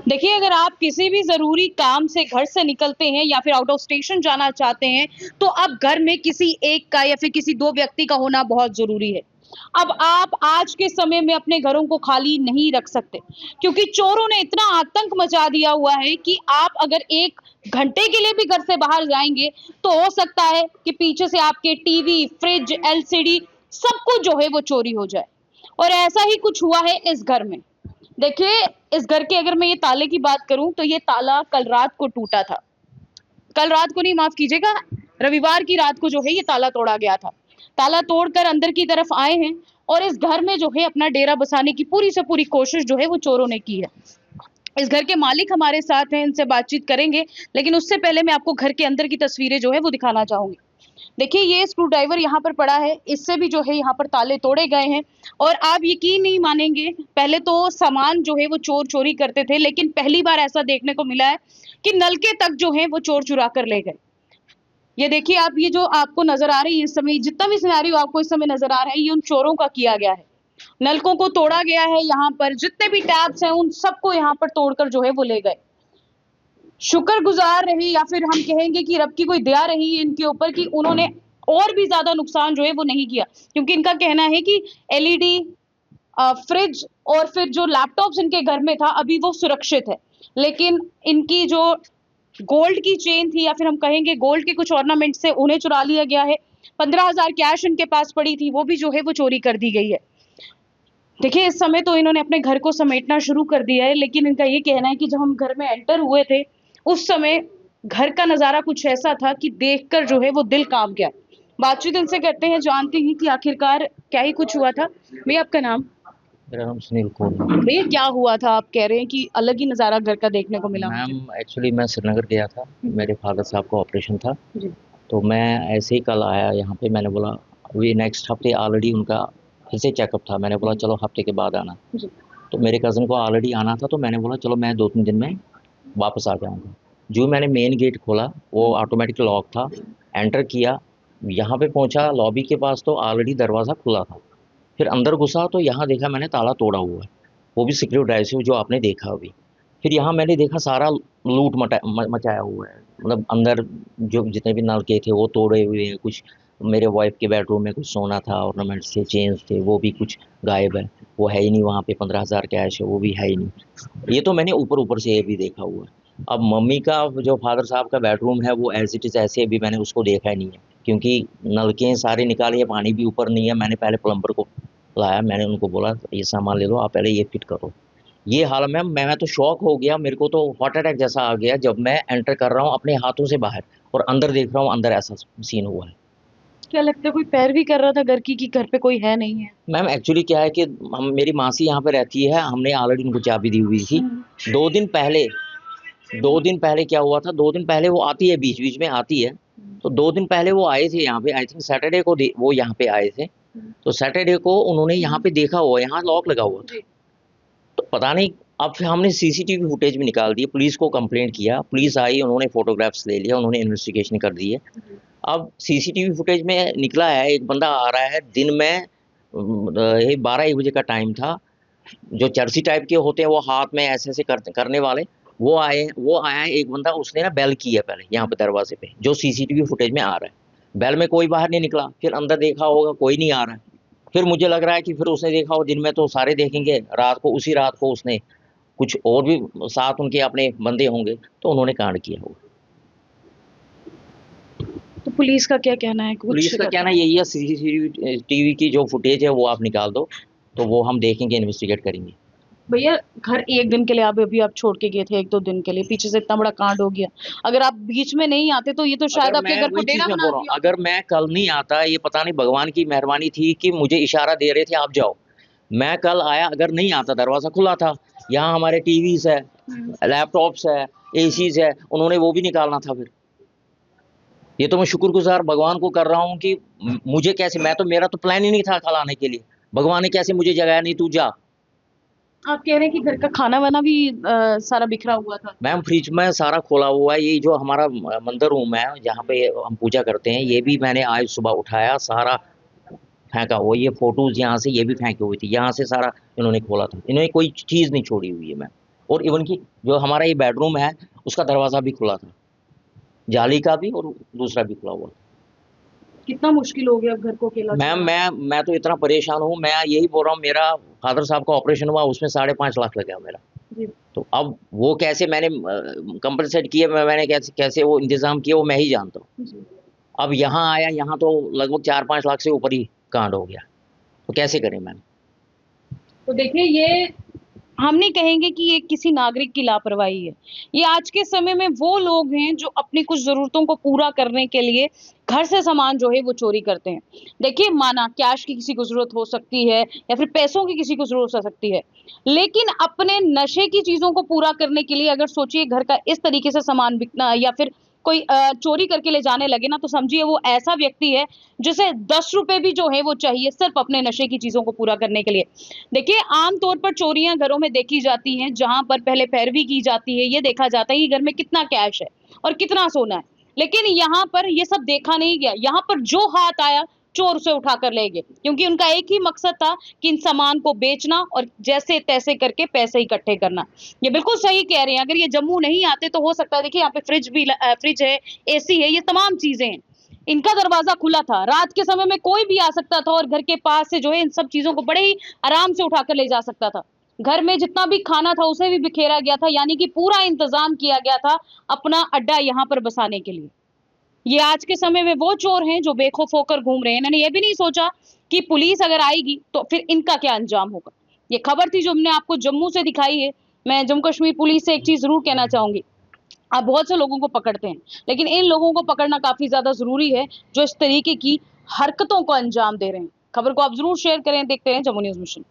देखिए, अगर आप किसी भी ज़रूरी काम से घर से निकलते हैं या फिर आउट ऑफ स्टेशन जाना चाहते हैं, तो अब घर में किसी एक का या फिर किसी 2 व्यक्ति का होना बहुत ज़रूरी है। अब आप आज के समय में अपने घरों को खाली नहीं रख सकते, क्योंकि चोरों ने इतना आतंक मचा दिया हुआ है कि आप अगर 1 घंटे के लिए भी घर से बाहर जाएँगे, तो हो सकता है कि पीछे से आपके टीवी, फ्रिज, एलसीडी सब कुछ जो है वो चोरी हो जाए। और ऐसा ही कुछ हुआ है इस घर में। देखिए, इस घर के अगर मैं ये ताले की बात करूँ तो ये ताला कल रात को टूटा था। कल रात को नहीं, माफ़ कीजिएगा, रविवार की रात को जो है ये ताला तोड़ा गया था। ताला तोड़कर अंदर की तरफ आए हैं और इस घर में जो है अपना डेरा बसाने की पूरी से पूरी कोशिश जो है वो चोरों ने की है। इस घर के मालिक हमारे साथ हैं, इनसे बातचीत करेंगे, लेकिन उससे पहले मैं आपको घर के अंदर की तस्वीरें जो है वो दिखाना चाहूँगी। देखिए, ये स्क्रू ड्राइवर यहाँ पर पड़ा है, इससे भी जो है यहाँ पर ताले तोड़े गए हैं और आप यकीन नहीं मानेंगे, पहले तो सामान जो है वो चोर चोरी करते थे, लेकिन पहली बार ऐसा देखने को मिला है कि नलके तक जो हैं वो चोर चुरा कर ले गए। ये देखिए आप, ये जो आपको नज़र आ रही है इस समय, जितना भी सिनेरियो आपको इस समय नज़र आ रहा है, ये उन चोरों का किया गया है। नलकों को तोड़ा गया है यहाँ पर, जितने भी टैप्स हैं उन सबको यहाँ पर तोड़कर जो है वो ले गए। शुक्रगुज़ार रही या फिर हम कहेंगे कि रब की कोई दया रही है इनके ऊपर कि उन्होंने और भी ज़्यादा नुकसान जो है वो नहीं किया। क्योंकि इनका कहना है कि एलईडी, फ्रिज और फिर जो लैपटॉप्स इनके घर में था अभी वो सुरक्षित है। लेकिन इनकी जो गोल्ड की चेन थी या फिर हम कहेंगे गोल्ड के कुछ ऑर्नामेंट्स थे, उन्हें चुरा लिया गया है। 15,000 कैश इनके पास पड़ी थी, वो भी जो है वो चोरी कर दी गई है। देखिए, इस समय तो इन्होंने अपने घर को समेटना शुरू कर दिया है, लेकिन इनका ये कहना है कि जब हम घर में एंटर हुए थे, उस समय घर का नज़ारा कुछ ऐसा था कि देखकर जो है वो दिल काँप गया। बातचीत इनसे करते हैं, जानते हैं कि आखिरकार क्या ही कुछ हुआ था। भैया आपका नाम? मेरा नाम सुनील कौर है। भैया क्या हुआ था? आप कह रहे हैं कि अलग ही नज़ारा घर का देखने को मिला मुझे। मैम एक्चुअली मैं श्रीनगर गया था, मेरे फादर साहब का ऑपरेशन था। जी। तो मैं ऐसे ही कल आया यहाँ पे, मैंने बोला अभी नेक्स्ट हफ्ते ऑलरेडी उनका फिर से चेकअप था, मैंने बोला चलो हफ्ते के बाद आना। जी। तो मेरे कज़न को ऑलरेडी आना था, तो मैंने बोला चलो मैं 2-3 दिन में वापस आ जाऊँगा। जो मैंने मेन गेट खोला वो ऑटोमेटिक लॉक था, एंटर किया, यहाँ पे पहुँचा लॉबी के पास तो ऑलरेडी दरवाज़ा खुला था। फिर अंदर घुसा तो यहाँ देखा मैंने ताला तोड़ा हुआ है, वो भी स्क्रू ड्राइव से, जो आपने देखा अभी। फिर यहाँ मैंने देखा सारा लूट मचाया हुआ है, मतलब अंदर जो जितने भी नलके थे वो तोड़े हुए हैं, कुछ मेरे वाइफ के बेडरूम में कुछ सोना था, ऑर्नामेंट्स थे, चेन्स थे, वो भी कुछ गायब है, वो है ही नहीं वहाँ पे। 15,000 कैश है, वो भी है ही नहीं। ये तो मैंने ऊपर ऊपर से ये भी देखा हुआ है। अब मम्मी का जो फादर साहब का बेडरूम है वो एज इट इज़ ऐसे अभी मैंने उसको देखा ही नहीं है, क्योंकि नलके सारे निकाले, पानी भी ऊपर नहीं है। मैंने पहले प्लम्बर को लाया, मैंने उनको बोला ये सामान ले लो, आप पहले ये फिट करो। ये हाल में मैं तो शॉक हो गया, मेरे को तो हार्ट अटैक जैसा आ गया जब मैं एंटर कर रहा हूँ अपने हाथों से बाहर और अंदर देख रहा हूँ, अंदर ऐसा सीन हुआ है। क्या लगता है कोई पैरवी कर रहा था घर की कि घर पे कोई है नहीं है? मैम एक्चुअली क्या है कि हम, मेरी मासी यहाँ पे रहती है, हमने ऑलरेडी उनको चाबी दी हुई थी। 2 दिन पहले 2 दिन पहले क्या हुआ था, 2 दिन पहले वो आती है, बीच बीच में आती है। तो 2 दिन पहले वो आए थे यहाँ पे, आई थिंक सैटरडे को वो यहाँ पे आए थे। तो सैटरडे को उन्होंने यहाँ पे देखा हुआ, यहाँ लॉक लगा हुआ था। तो पता नहीं, अब फिर हमने सीसीटीवी फुटेज भी निकाल दी, पुलिस को कंप्लेंट किया, पुलिस आई, उन्होंने फोटोग्राफ्स ले लिया, उन्होंने इन्वेस्टिगेशन कर दी है। अब सीसीटीवी फुटेज में निकला है एक बंदा आ रहा है दिन में, ये 12-1 बजे का टाइम था। जो चर्सी टाइप के होते हैं वो हाथ में ऐसे ऐसे करने वाले, वो आया है एक बंदा, उसने ना बेल की है पहले यहाँ पे दरवाजे पे, जो सीसीटीवी फुटेज में आ रहा है। बेल में कोई बाहर नहीं निकला, फिर अंदर देखा होगा कोई नहीं आ रहा है। फिर मुझे लग रहा है कि फिर उसने देखा हो, दिन में तो सारे देखेंगे, रात को, उसी रात को उसने कुछ और भी साथ उनके अपने बंदे होंगे, तो उन्होंने कांड किया होगा। तो पुलिस का क्या कहना है? पुलिस कुछ का कहना यही है, सीसीटीवी की जो फुटेज है वो आप निकाल दो, तो वो हम देखेंगे, इन्वेस्टिगेट करेंगे। भैया, घर 1 दिन के लिए अभी आप छोड़ के गए थे, 1-2 दिन के लिए, पीछे से इतना बड़ा कांड हो गया। अगर आप बीच में नहीं आते तो ये तो अगर शायद आपके मैं घर को वही चीज डेरा में बना बोल रहा हूँ, दिया होता। अगर मैं कल नहीं आता, ये पता नहीं भगवान की मेहरबानी थी कि मुझे इशारा दे रहे थे आप जाओ, मैं कल आया, अगर नहीं आता, दरवाजा खुला था, यहाँ हमारे टीवीज है, लैपटॉप्स है, एसीज है, उन्होंने वो भी निकालना था। फिर ये तो मैं शुक्रगुजार भगवान को कर रहा हूँ कि मुझे कैसे, मैं तो, मेरा तो प्लान ही नहीं था कल आने के लिए, भगवान ने कैसे मुझे जगाया, नहीं तू जा। आप कह रहे हैं कि घर का खाना-वाना भी सारा बिखरा हुआ था? मैम फ्रिज में सारा खोला हुआ है, ये जो हमारा मंदिर रूम है जहाँ पे हम पूजा करते हैं, ये भी मैंने आज सुबह उठाया, सारा फेंका हुआ, ये फोटोज यहाँ से ये भी फेंकी हुई थी, यहाँ से सारा इन्होंने खोला था, इन्होंने कोई चीज़ नहीं छोड़ी हुई है मैम। और इवन की जो हमारा ये बेडरूम है उसका दरवाज़ा भी खुला था, जाली का भी और दूसरा भी खुला हुआ था। कितना मुश्किल हो गया अब घर को अकेला मैम चलाना। मैं तो इतना परेशान हूँ, मैं यही बोल रहा हूँ, मेरा फादर साहब का ऑपरेशन हुआ उसमें 5.5 लाख लगा मेरा। जी। तो अब वो कैसे मैंने कंपनसेट किए, मैंने कैसे कैसे वो इंतज़ाम किए वो मैं ही जानता हूँ। जी। अब यहाँ आया, यहाँ तो लगभग 4-5 लाख से ऊपर ही कांड हो गया, तो कैसे करें मैम? तो देखिए, ये हम नहीं कहेंगे कि ये किसी नागरिक की लापरवाही है। ये आज के समय में वो लोग हैं जो अपनी कुछ ज़रूरतों को पूरा करने के लिए घर से सामान जो है वो चोरी करते हैं। देखिए, माना कैश की किसी को ज़रूरत हो सकती है या फिर पैसों की किसी को ज़रूरत हो सकती है। लेकिन अपने नशे की चीज़ों को पूरा करने के लिए अगर सोचिए घर का इस तरीके से सामान बिकना या फिर कोई चोरी करके ले जाने लगे ना, तो समझिए वो ऐसा व्यक्ति है जिसे 10 रुपए भी जो है वो चाहिए सिर्फ़ अपने नशे की चीज़ों को पूरा करने के लिए। देखिए, आम तौर पर चोरियाँ घरों में देखी जाती हैं, जहाँ पर पहले पैरवी की जाती है, ये देखा जाता है कि घर में कितना कैश है और कितना सोना है। लेकिन यहाँ पर ये सब देखा नहीं गया, यहाँ पर जो हाथ आया, चोर उसे उठाकर ले गए, क्योंकि उनका एक ही मकसद था कि इन सामान को बेचना और जैसे-तैसे करके पैसे इकट्ठे करना। ये बिल्कुल सही कह रहे हैं, अगर ये जम्मू नहीं आते तो हो सकता है, देखिए यहाँ पे फ्रिज है, एसी है, ये तमाम चीज़ें हैं। इनका दरवाज़ा खुला था, रात के समय में कोई भी आ सकता था और घर के पास से जो है इन सब चीज़ों को बड़े ही आराम से उठाकर ले जा सकता था। घर में जितना भी खाना था उसे भी बिखेरा गया था, यानी कि पूरा इंतज़ाम किया गया था अपना अड्डा यहाँ पर बसाने के लिए। ये आज के समय में वो चोर हैं जो बेखौफ होकर घूम रहे हैं। इन्होंने ये भी नहीं सोचा कि पुलिस अगर आएगी तो फिर इनका क्या अंजाम होगा। ये खबर थी जो हमने आपको जम्मू से दिखाई है। मैं जम्मू कश्मीर पुलिस से एक चीज़ ज़रूर कहना चाहूँगी। आप बहुत से लोगों को पकड़ते हैं, लेकिन इन लोगों को पकड़ना काफ़ी ज़्यादा ज़रूरी है, जो इस तरीके की हरकतों को अंजाम दे रहे हैं। खबर को आप ज़रूर शेयर करें। देखते रहें जम्मू न्यूज़ मिशन।